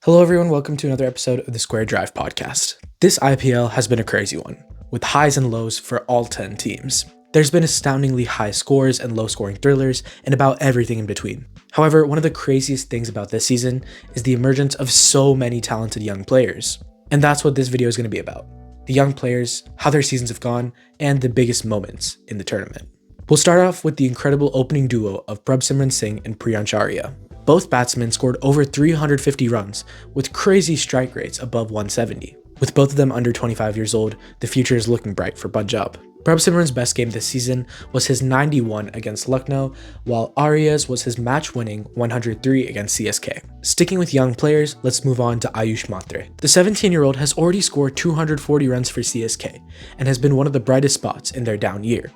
Hello everyone, welcome to another episode of the Square Drive podcast. This IPL has been a crazy one, with highs and lows for all 10 teams. There's been astoundingly high scores and low-scoring thrillers, and about everything in between. However, one of the craziest things about this season is the emergence of so many talented young players. And that's what this video is going to be about. The young players, how their seasons have gone, and the biggest moments in the tournament. We'll start off with the incredible opening duo of Prabhsimran Singh and Priyansh Arya. Both batsmen scored over 350 runs, with crazy strike rates above 170. With both of them under 25 years old, the future is looking bright for Punjab. Prabhsimran's best game this season was his 91 against Lucknow, while Arya's was his match-winning 103 against CSK. Sticking with young players, let's move on to Ayush Matre. The 17-year-old has already scored 240 runs for CSK, and has been one of the brightest spots in their down year.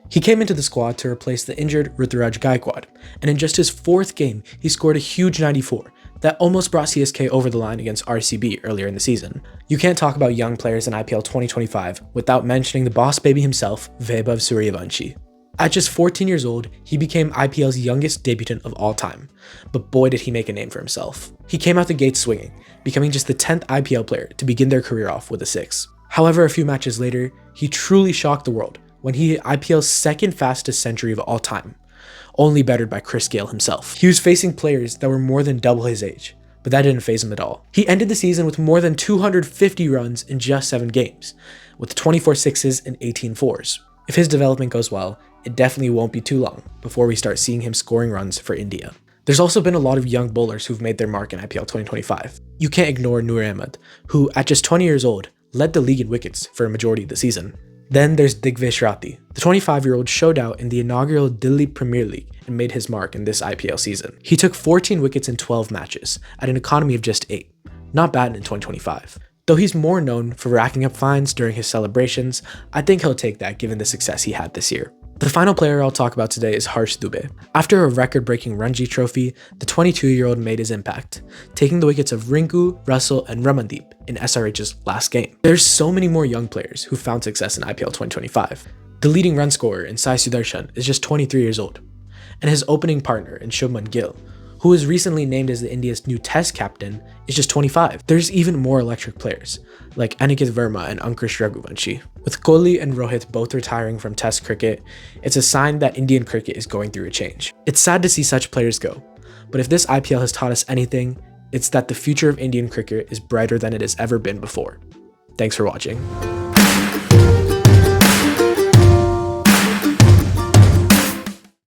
He came into the squad to replace the injured Ruturaj Gaikwad, and in just his fourth game, he scored a huge 94 that almost brought CSK over the line against RCB earlier in the season. You can't talk about young players in IPL 2025 without mentioning the boss baby himself, Vaibhav Suryavanshi. At just 14 years old, he became IPL's youngest debutant of all time, but boy did he make a name for himself. He came out the gate swinging, becoming just the 10th IPL player to begin their career off with a 6. However, a few matches later, he truly shocked the world when he hit IPL's second fastest century of all time, only bettered by Chris Gayle himself. He was facing players that were more than double his age, but that didn't faze him at all. He ended the season with more than 250 runs in just 7 games, with 24 sixes and 18 fours. If his development goes well, it definitely won't be too long before we start seeing him scoring runs for India. There's also been a lot of young bowlers who've made their mark in IPL 2025. You can't ignore Noor Ahmed, who at just 20 years old, led the league in wickets for a majority of the season. Then there's Digvesh Rathi. The 25-year-old showed out in the inaugural Delhi Premier League and made his mark in this IPL season. He took 14 wickets in 12 matches, at an economy of just 8. Not bad in 2025. Though he's more known for racking up fines during his celebrations, I think he'll take that given the success he had this year. The final player I'll talk about today is Harsh Dubey. After a record-breaking Ranji Trophy, the 22-year-old made his impact, taking the wickets of Rinku, Russell, and Ramandeep in SRH's last game. There's so many more young players who found success in IPL 2025. The leading run scorer in Sai Sudarshan is just 23 years old, and his opening partner in Shubman Gill, who was recently named as the India's new Test captain, is just 25. There's even more electric players, like Aniket Verma and Ankush Raghuvanshi. With Kohli and Rohit both retiring from Test cricket, it's a sign that Indian cricket is going through a change. It's sad to see such players go, but if this IPL has taught us anything, it's that the future of Indian cricket is brighter than it has ever been before. Thanks for watching.